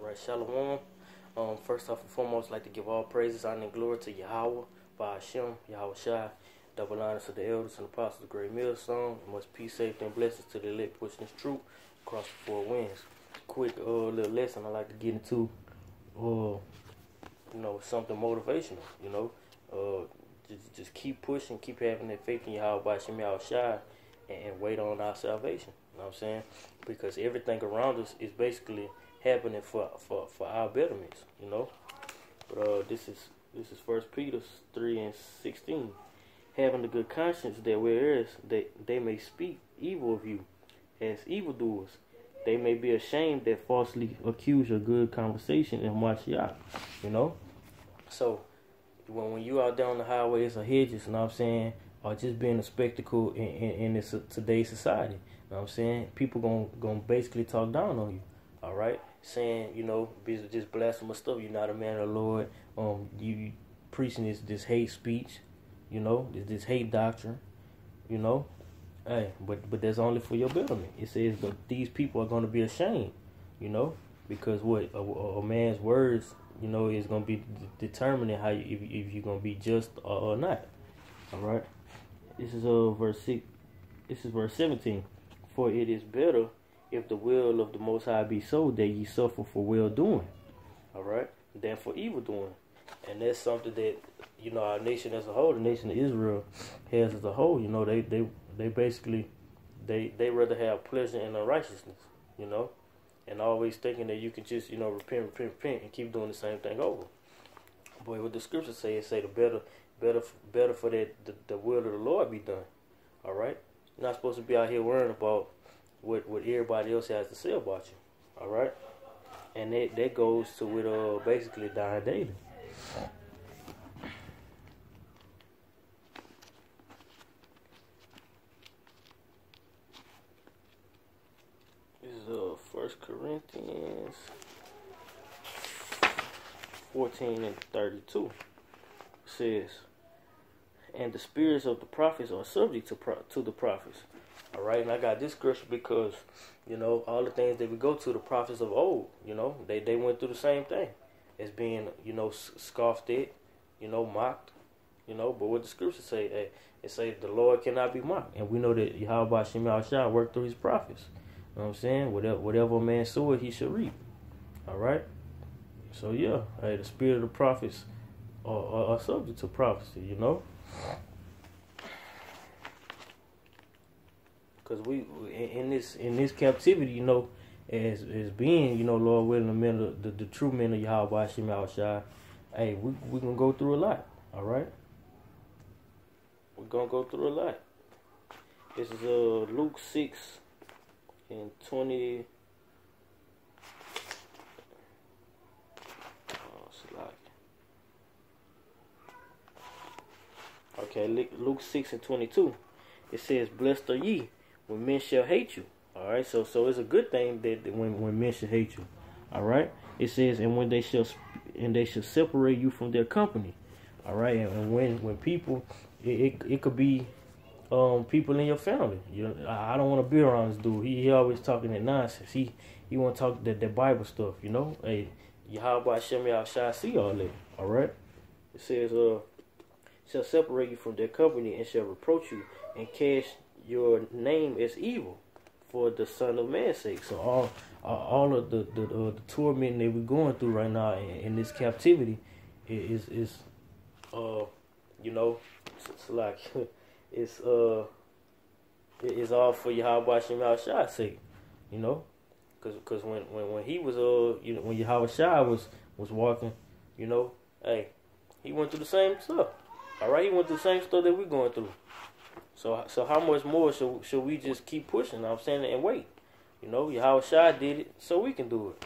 All right, Shalom. First off and foremost, I'd like to give all praises, honor, and glory to Yahweh, Ba'ashem, Yahweh Shai. Double honors to the elders and apostles of the Great Millstone. And much peace, safety, and blessings to the elect pushing this truth across the four winds. Quick little lesson I'd like to get into, something motivational, just keep pushing, keep having that faith in Yahweh, Ba'ashem, Yahweh Shai, and wait on our salvation. You know what I'm saying? Because everything around us is basically happening for our betterments, But this is 1 Peter 3:16. Having a good conscience, that whereas they may speak evil of you as evildoers, they may be ashamed that falsely accuse your good conversation and watch you out, So when you out there on the highways or hedges, or just being a spectacle in this today's society, people gonna basically talk down on you, all right? Saying, just blasphemous stuff. You're not a man of the Lord. You preaching this hate speech, this hate doctrine, Hey, but that's only for your betterment. It says that these people are going to be ashamed, because what a man's words, is going to be determining how if you're going to be just or not. All right. This is verse 6. This is verse 17. For it is better if the will of the Most High be so that ye suffer for well doing, all right, than for evil doing. And that's something that our nation as a whole, the nation of Israel, has as a whole. They basically they rather have pleasure in unrighteousness, and always thinking that you can just repent, and keep doing the same thing over. Boy, what the scriptures say, the better for that the will of the Lord be done. All right, you're not supposed to be out here worrying about what everybody else has to say about you. All right, and that goes to with basically dying daily. This is 1 Corinthians 14:32. It says, and the spirits of the prophets are subject to the prophets. All right, and I got this scripture because, all the things that we go to, the prophets of old, they went through the same thing as being, scoffed at, mocked, But what the scriptures say, it says the Lord cannot be mocked. And we know that Yahweh Ba'ashem Yahweh Shai worked through his prophets. You know what I'm saying? Whatever a man soweth, he shall reap. All right? So, yeah, the spirit of the prophets are subject to prophecy, Because we in this captivity, as being, Lord willing, the true men of Yahweh Ba'ashem Yahweh Shai, hey, we gonna go through a lot. All right, we're gonna go through a lot. This is Luke 6:20. Okay, Luke 6:22. It says, "Blessed are ye when men shall hate you." All right, so it's a good thing that when men shall hate you. All right, it says, and when they shall separate you from their company. All right, and when people, it could be people in your family. I don't want to be around this dude. He always talking that nonsense. He want to talk that Bible stuff. Hey, Yahweh Ba'ashem Yahweh Shai see all that. All right, it says shall separate you from their company and shall reproach you and cast your name as evil for the Son of Man's sake. So all of the torment that we're going through right now in this captivity is it's like it's all for Yahweh Ba'ashem Yahweh Shai's sake, because when he was when Yahweh Shai was walking, hey, he went through the same stuff. All right, he went through the same stuff that we're going through. So how much more should we just keep pushing? I'm saying, and wait. Yahweh Shai did it, so we can do it.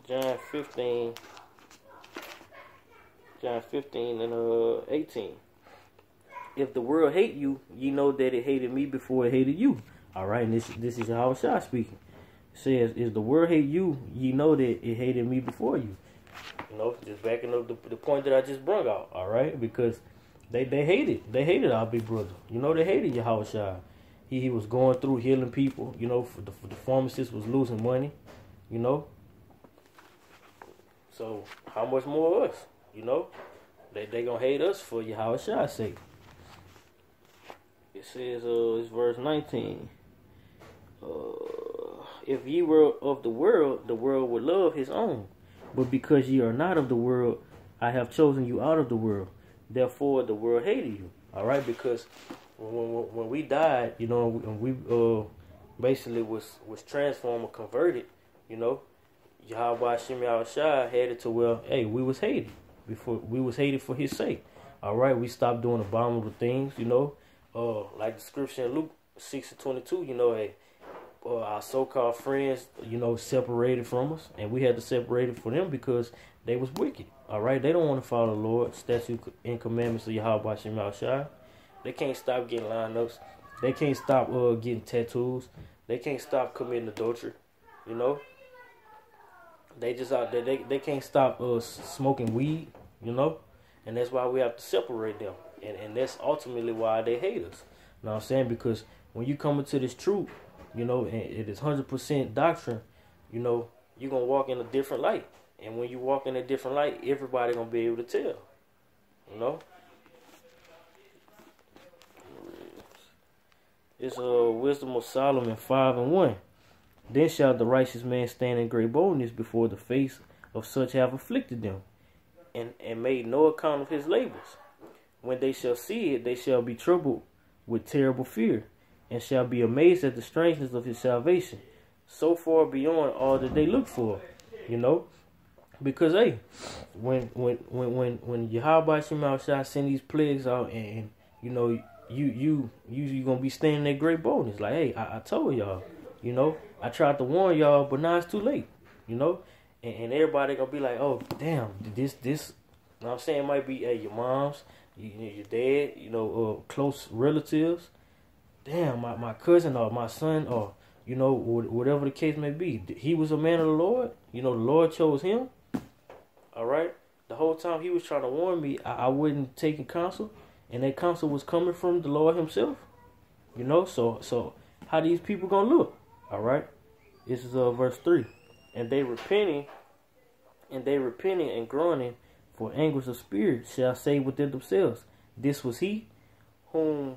John 15:18. If the world hate you, ye know that it hated me before it hated you. All right, and this is Yahweh Shai speaking. It says, if the world hate you, ye know that it hated me before you. You know, just backing up the point that I just brought out. All right, because they hated our big brother. You know, they hated Yahushua. He was going through healing people. You know, for the pharmacist was losing money. You know, so how much more us? You know, they gonna hate us for Yahushua's sake. It says, it's verse 19. If ye were of the world would love his own. But because ye are not of the world, I have chosen you out of the world. Therefore, the world hated you. All right, because when we died, you know, and we basically was transformed or converted, you know, Yahweh Shem Yahushua had it to where, hey, we was hated before we was hated for his sake. All right, we stopped doing abominable things, you know, like the scripture in Luke 6:22, you know, hey, our so-called friends, you know, separated from us, and we had to separate it from them because they was wicked. All right, they don't want to follow the Lord, statutes and commandments of Yahweh Shem Yahushua. They can't stop getting lineups. They can't stop getting tattoos. They can't stop committing adultery. You know, they just out there. They can't stop smoking weed. You know, and that's why we have to separate them. And that's ultimately why they hate us. You know what I'm saying? Because when you come into this truth, you know, and it is 100% doctrine, you know, you're going to walk in a different light. And when you walk in a different light, everybody going to be able to tell. You know? It's Wisdom of Solomon 5:1. Then shall the righteous man stand in great boldness before the face of such have afflicted them, and made no account of his labors. When they shall see it, they shall be troubled with terrible fear, and shall be amazed at the strangeness of his salvation, so far beyond all that they look for. You know, because hey, when Yahweh Shem Yahushua send these plagues out, and you know, you gonna be standing there great boldness, like, hey, I told y'all, you know, I tried to warn y'all, but now it's too late, you know, and everybody gonna be like, oh damn, this, you know what I'm saying, it might be your mom's, your dad, you know, close relatives. Damn, my cousin or my son, or, you know, whatever the case may be. He was a man of the Lord. You know, the Lord chose him. All right? The whole time he was trying to warn me, I wasn't taking counsel. And that counsel was coming from the Lord himself. You know, so how these people going to look? All right? This is verse 3. And they repenting and groaning for anguish of spirit shall say within themselves, this was he whom...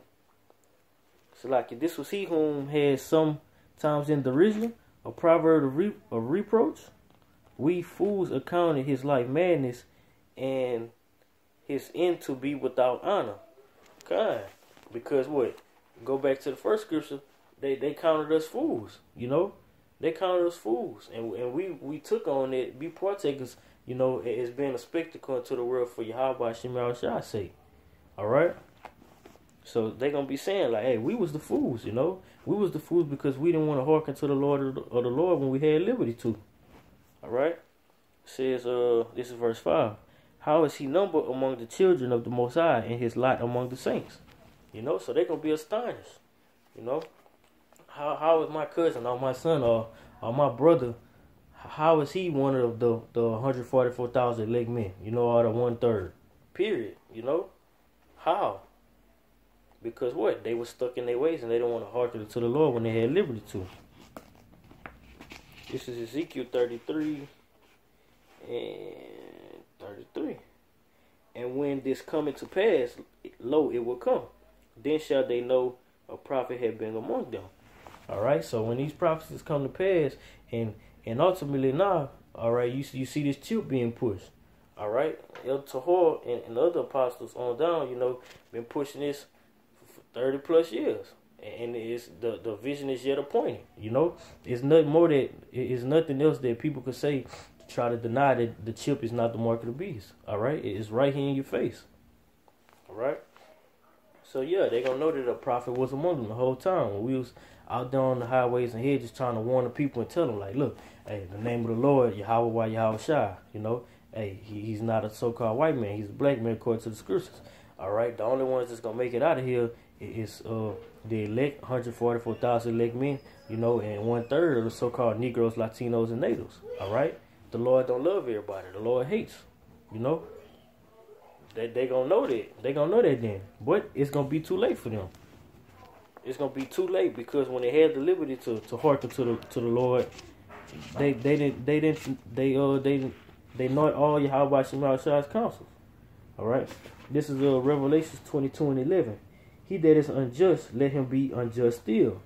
So like this was he whom had sometimes in derision, a proverb of reproach. We fools accounted his life madness, and his end to be without honor. God, because what? Go back to the first scripture. They counted us fools. You know, they counted us fools, and we took on it, be partakers. You know, as being a spectacle into the world for Yahweh Shem Yahushua's sake. All right. So they gonna be saying like, hey, we was the fools, you know. We was the fools because we didn't want to hearken to the Lord or the Lord when we had liberty to. All right. It says, this is verse 5. How is he numbered among the children of the Most High, and his lot among the saints? You know, so they gonna be astonished. You know, how is my cousin or my son or my brother? How is he one of the 144,000 elect men? You know, or the 1/3. Period. You know, how? Because what? They were stuck in their ways and they don't want to hearken to the Lord when they had liberty to. This is Ezekiel 33 and 33. And when this cometh to pass, lo, it will come. Then shall they know a prophet had been among them. Alright, so when these prophecies come to pass, and ultimately now, alright, you see this chip being pushed. Alright, El Tahor and the other apostles on down, you know, been pushing this 30 plus years, and it's the vision is yet appointed. You know, it's nothing more that it's nothing else that people could say to try to deny that the chip is not the mark of the beast. All right, it's right here in your face. All right, so yeah, they gonna know that a prophet was among them the whole time when we was out there on the highways and hedges trying to warn the people and tell them like, look, hey, the name of the Lord, Yahweh Yahushua, you know, hey, he's not a so-called white man, he's a black man according to the scriptures. All right, the only ones that's gonna make it out of here is the elect, 144,000 elect men, you know, and 1/3 of the so-called Negroes, Latinos, and Natives. All right, the Lord don't love everybody. The Lord hates. You know, they gonna know that. They gonna know that then. But it's gonna be too late for them. It's gonna be too late because when they had the liberty to hearken to the Lord, they not all Yahweh Shema Shai's counsel. All right, this is Revelations 22:11. He that is unjust, let him be unjust still,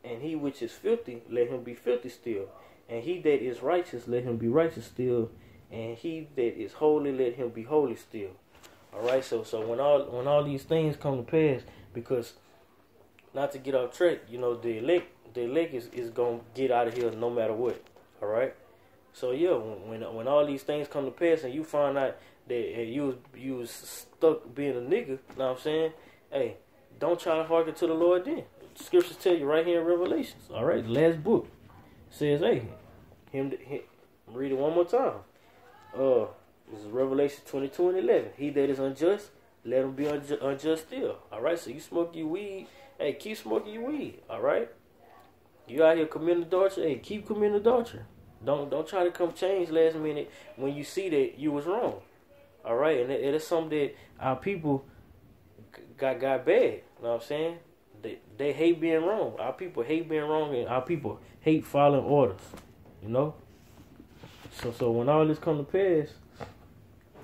and he which is filthy, let him be filthy still, and he that is righteous, let him be righteous still, and he that is holy, let him be holy still. All right, so when all these things come to pass, because not to get off track, you know, the elect is gonna get out of here no matter what. All right. So yeah, when all these things come to pass and you find out that you was stuck being a nigga, you know what I'm saying? Hey, don't try to hearken to the Lord then. The scriptures tell you right here in Revelations. All right, the last book says, hey, read it one more time. This is Revelation 22:11. He that is unjust, let him be unjust still. All right, so you smoke your weed. Hey, keep smoking your weed, all right? You out here committing adultery, hey, keep committing adultery. Don't try to come change last minute when you see that you was wrong, all right? And it is something that our people got bad, you know what I'm saying? They hate being wrong. Our people hate being wrong, and our people hate following orders, you know? So when all this come to pass,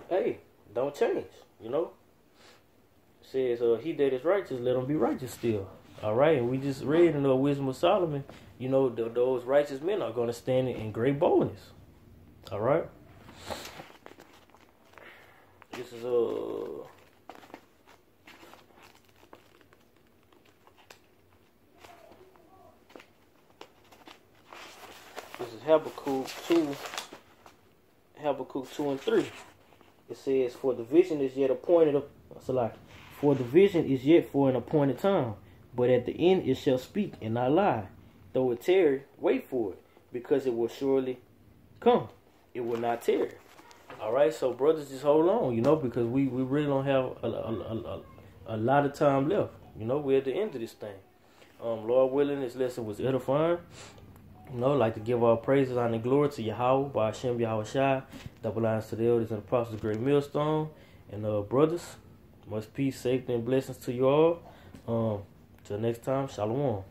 hey, don't change, you know? Says, he that is righteous, let him be righteous still. All right, and we just read in the Wisdom of Solomon, you know, those righteous men are going to stand in great boldness. All right. This is Habakkuk 2 and 3. It says, for the vision is yet appointed. For the vision is yet for an appointed time, but at the end it shall speak and not lie. Though it tarry, wait for it, because it will surely come. It will not tarry. All right, so brothers, just hold on, you know, because we really don't have a lot of time left. You know, we're at the end of this thing. Lord willing, this lesson was edifying. You know, like to give our praises, honor, and glory to Yahweh, by Hashem Yahweh Shai, double lines to the elders and apostles, great millstone, and brothers. Much peace, safety, and blessings to you all. Till next time, shalom.